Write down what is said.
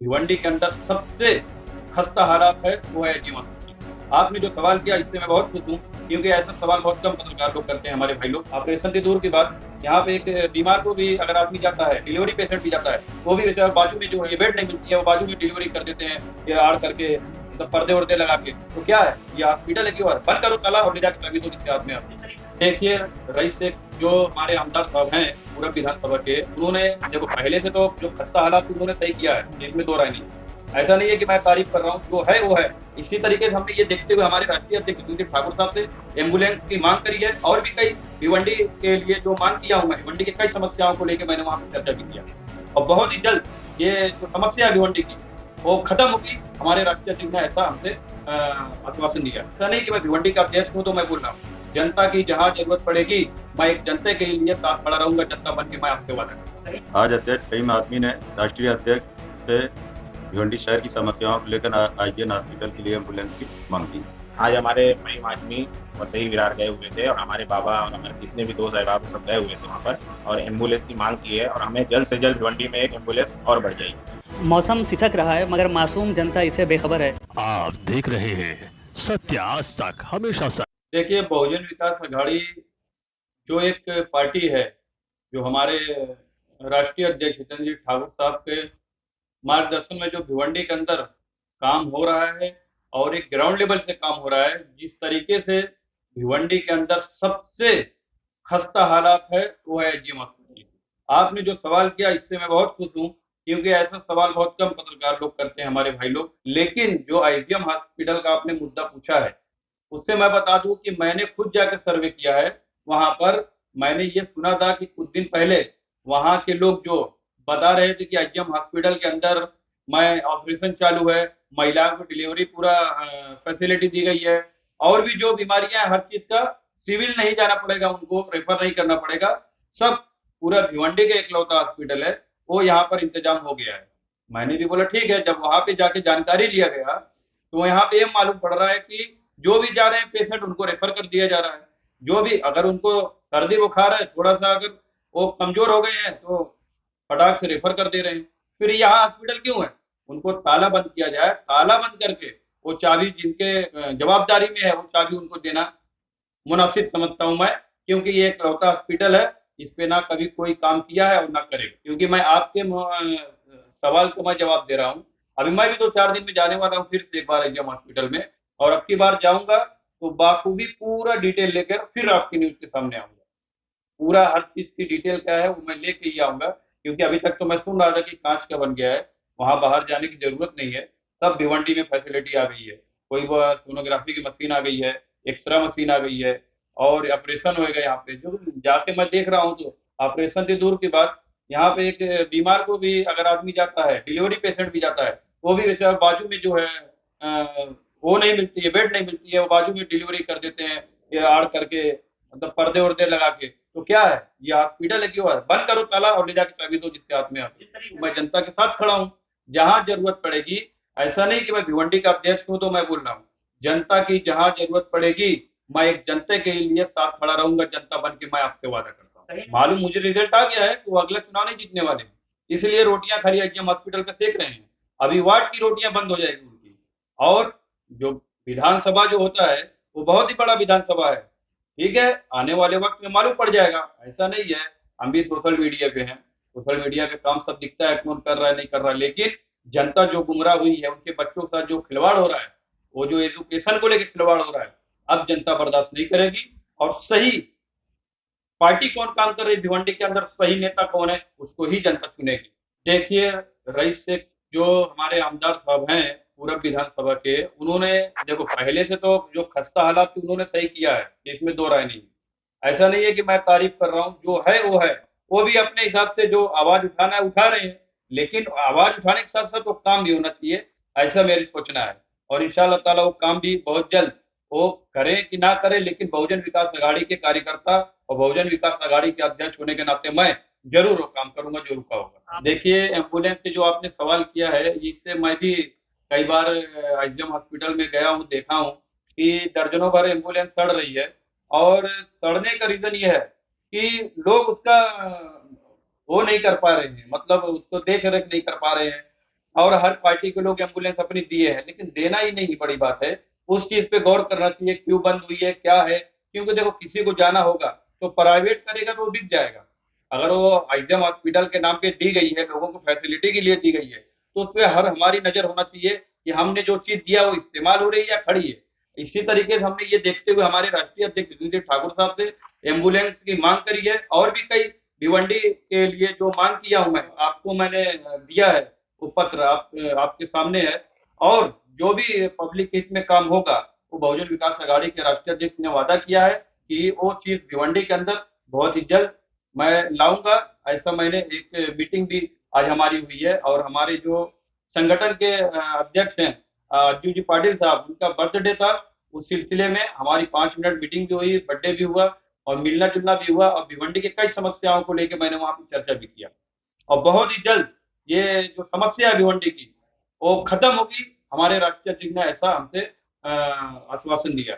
भिवंडी के अंदर सबसे खस्ता हालात है वो है एचडी हॉस्पिटल। आपने जो सवाल किया इससे मैं बहुत खुश हूँ, क्योंकि ऐसा सवाल बहुत कम पत्रकार लोग करते हैं हमारे भाई लोग। ऑपरेशन की दूर की बात, यहाँ पे एक बीमार को भी अगर आदमी जाता है, डिलीवरी पेशेंट भी जाता है, वो भी बेचारा बाजू में जो ये बेड नहीं मिलती है, वो बाजू में डिलीवरी कर देते हैं, ये आड़ करके मतलब पर्दे वर्दे लगा के। तो क्या है, ये हॉस्पिटल है क्यों है? बंद करो ताला और ले जाकर चाबी दो जिसके हाथ में आप। देखिए, रईस शेख जो हमारे आमदार साहब हैं पूरब विधानसभा के, उन्होंने देखो पहले से तो जो खस्ता हालात उन्होंने सही किया है, इसमें दो राय नहीं। ऐसा नहीं है कि मैं तारीफ कर रहा हूँ, जो है वो है। इसी तरीके से हमने ये देखते हुए हमारे राष्ट्रीय अध्यक्ष कुलदीप ठाकुर साहब से एम्बुलेंस की मांग करी है, और भी कई भिवंडी के लिए जो मांग किया हूँ मैं, भिवंडी की कई समस्याओं को लेकर मैंने वहां पर चर्चा भी किया, और बहुत ही जल्द ये जो समस्या है भिवंडी की वो खत्म होगी। हमारे राष्ट्रीय अध्यक्ष ने ऐसा हमसे आश्वासन दिया। ऐसा नहीं कि मैं भिवंडी का अध्यक्ष हूँ तो मैं बोल रहा हूँ, जनता की जहाँ जरूरत पड़ेगी मैं एक जनता के लिए साथ खड़ा रहूंगा, जनता बन के मैं आपसे वादा करूंगा। आज अध्यक्ष कईम आदमी ने राष्ट्रीय अध्यक्ष से भिवंडी शहर की समस्याओं को लेकर आईजीएन हॉस्पिटल के लिए एम्बुलेंस की मांग की। आज हमारे महिम आदमी वसई विरार गए हुए थे, और हमारे बाबा और हमारे जितने भी दोस्त अहबाब सब गए हुए थे वहाँ पर, और एम्बुलेंस की मांग की है, और हमें जल्द से जल्द भिवंडी में एक एम्बुलेंस और बढ़ जाएगी। मौसम सिसक रहा है मगर मासूम जनता इससे बेखबर है। आप देख रहे हैं सत्य आज तक, हमेशा सत्य। देखिए, बहुजन विकास अघाड़ी जो एक पार्टी है, जो हमारे राष्ट्रीय अध्यक्ष हितेंद्र जी ठाकुर साहब के मार्गदर्शन में जो भिवंडी के अंदर काम हो रहा है, और एक ग्राउंड लेवल से काम हो रहा है, जिस तरीके से भिवंडी के अंदर सबसे खस्ता हालात है वो है एचडीएम हॉस्पिटल। आपने जो सवाल किया इससे मैं बहुत खुश हूँ, क्योंकि ऐसा सवाल बहुत कम पत्रकार लोग करते हैं हमारे भाई लोग। लेकिन जो आईजीएम हॉस्पिटल का आपने मुद्दा पूछा है, उससे मैं बता दूं कि मैंने खुद जाकर सर्वे किया है वहां पर। मैंने ये सुना था कि कुछ दिन पहले वहां के लोग जो बता रहे थे कि आईजीएम हॉस्पिटल के अंदर मैं ऑपरेशन चालू है, महिलाओं को डिलीवरी पूरा फैसिलिटी दी गई है, और भी जो बीमारियां हैं हर चीज का सिविल नहीं जाना पड़ेगा, उनको रेफर नहीं करना पड़ेगा, सब पूरा भिवंडी का इकलौता हॉस्पिटल है, वो यहाँ पर इंतजाम हो गया है। मैंने भी बोला ठीक है। जब वहां पे जाके जानकारी लिया गया तो यहाँ पे ये मालूम पड़ रहा है कि जो भी जा रहे हैं पेशेंट उनको रेफर कर दिया जा रहा है। जो भी अगर उनको सर्दी बुखार है, थोड़ा सा अगर वो कमजोर हो गए हैं तो फटाक से रेफर कर दे रहे हैं। फिर यहाँ हॉस्पिटल क्यों है? उनको ताला बंद किया जाए, ताला बंद करके वो चाबी जिनके जवाबदारी में है वो चाबी उनको देना मुनासिब समझता हूं मैं, क्योंकि ये एक लौता हॉस्पिटल है, इस पे ना कभी कोई काम किया है और ना करेगा। क्योंकि मैं आपके सवाल को मैं जवाब दे रहा हूँ। अभी मैं भी 2-4 दिन में जाने वाला हूँ फिर से एक बार एग्जाम हॉस्पिटल में, और अब की बार जाऊंगा तो बाखूबी पूरा डिटेल लेकर फिर आपकी न्यूज के सामने आऊंगा। पूरा हर चीज की डिटेल क्या है वो मैं लेके ही आऊंगा, क्योंकि अभी तक तो मैं सुन रहा था कि कांच का बन गया है, वहां बाहर जाने की जरूरत नहीं है, सब भिवंडी में फैसिलिटी आ गई है। कोई वो सोनोग्राफी की मशीन आ गई है, एक्सरा मशीन आ गई है, और ऑपरेशन होएगा यहाँ पे। जो जाके मैं देख रहा हूँ तो ऑपरेशन की दूर की बात, यहाँ पे एक बीमार को भी अगर आदमी जाता है, डिलीवरी पेशेंट भी जाता है, वो भी बेचारा बाजू में जो है वो नहीं मिलती है, बेड नहीं मिलती है, वो बाजू में डिलीवरी कर देते हैं, ये आड़ करके मतलब पर्दे वर्दे लगा के। तो क्या है, ये हॉस्पिटल है क्यों है? बंद करो ताला और ले जाके चाबी दो जिसके हाथ में आप। मैं जनता के साथ खड़ा हूँ, जहां जरूरत पड़ेगी। ऐसा नहीं कि मैं भिवंडी का अध्यक्ष हूँ तो मैं बोल रहा हूँ, जनता की जहां जरूरत पड़ेगी मैं एक जनता के लिए साथ खड़ा रहूंगा, जनता बन के मैं आपसे वादा करता हूँ। मालूम मुझे रिजल्ट आ गया है कि वो अगला चुनाव नहीं जीतने वाले, इसलिए रोटियां खरी एचएम हॉस्पिटल पे सेक रहे हैं। अभी वार्ड की रोटियां बंद हो जाएगी उनकी। और जो विधानसभा जो होता है वो बहुत ही बड़ा विधानसभा है, ठीक है, आने वाले वक्त में मालूम पड़ जाएगा। ऐसा नहीं है, हम भी सोशल मीडिया पे हैं, सोशल मीडिया पे काम सब दिखता है, कौन कर रहा है नहीं कर रहा है, लेकिन जनता जो गुमराह हुई है, उनके बच्चों के साथ जो खिलवाड़ हो रहा है, वो जो एजुकेशन को लेकर खिलवाड़ हो रहा है, अब जनता बर्दाश्त नहीं करेगी। और सही पार्टी कौन काम कर रही है भिवंडी के अंदर, सही नेता कौन है, उसको ही जनता चुनेगी। देखिए, रईस शेख जो हमारे आमदार साहब हैं पूरब विधानसभा के, उन्होंने देखो पहले से तो जो खस्ता हालात थी उन्होंने सही किया है, इसमें दो राय नहीं। ऐसा नहीं है कि मैं तारीफ कर रहा हूँ, जो है वो है। वो भी अपने हिसाब से जो आवाज उठाना है उठा रहे हैं, लेकिन आवाज उठाने के साथ साथ वो काम भी होना चाहिए, ऐसा मेरी सोचना है। और इंशाल्लाह ताला वो काम भी बहुत जल्द वो करें कि ना करें, लेकिन बहुजन विकास अघाड़ी के कार्यकर्ता और बहुजन विकास अघाड़ी के अध्यक्ष होने के नाते मैं जरूर वो काम करूंगा जो रुका होगा। देखिए, एम्बुलेंस के जो आपने सवाल किया है, इससे मैं भी कई बार आईजीएम हॉस्पिटल में गया हूँ, देखा हूँ कि दर्जनों भर एम्बुलेंस सड़ रही है। और सड़ने का रीजन ये है कि लोग उसका वो नहीं कर पा रहे हैं, मतलब उसको देख रेख नहीं कर पा रहे हैं। और हर पार्टी के लोग एम्बुलेंस अपनी दिए हैं, लेकिन देना ही नहीं बड़ी बात है। उस चीज पे गौर करना चाहिए, क्यों बंद हुई है, क्या है। क्योंकि देखो किसी को जाना होगा तो प्राइवेट करेगा तो वो बिक जाएगा। अगर वो आईजीएम हॉस्पिटल के नाम पे दी गई है, लोगों को फैसिलिटी के लिए दी गई है, तो उस पर हर हमारी नजर होना चाहिए कि हमने जो चीज दिया वो इस्तेमाल हो रही है या खड़ी है। इसी तरीके से हमने ये देखते हुए हमारे राष्ट्रीय अध्यक्ष जितेंद्र ठाकुर साहब से एम्बुलेंस की मांग करी है, और भी कई भिवंडी के लिए जो मांग किया हूं मैं, आपको मैंने दिया है वो पत्र, आपके सामने है। और जो भी पब्लिक हित में काम होगा वो बहुजन विकास आघाड़ी के राष्ट्रीय अध्यक्ष ने वादा किया है कि वो चीज भिवंडी के अंदर बहुत ही जल्द मैं लाऊंगा। ऐसा मैंने एक मीटिंग भी आज हमारी हुई है, और हमारे जो संगठन के अध्यक्ष हैं अज्जू जी पाटिल साहब, उनका बर्थडे था, उस सिलसिले में हमारी 5 मिनट मीटिंग भी हुई, बर्थडे भी हुआ और मिलना जुलना भी हुआ, और भिवंडी के कई समस्याओं को लेकर मैंने वहां पर चर्चा भी किया। और बहुत ही जल्द ये जो समस्या है भिवंडी की वो खत्म होगी, हमारे राष्ट्रीय अध्यक्ष ने ऐसा हमसे आश्वासन दिया।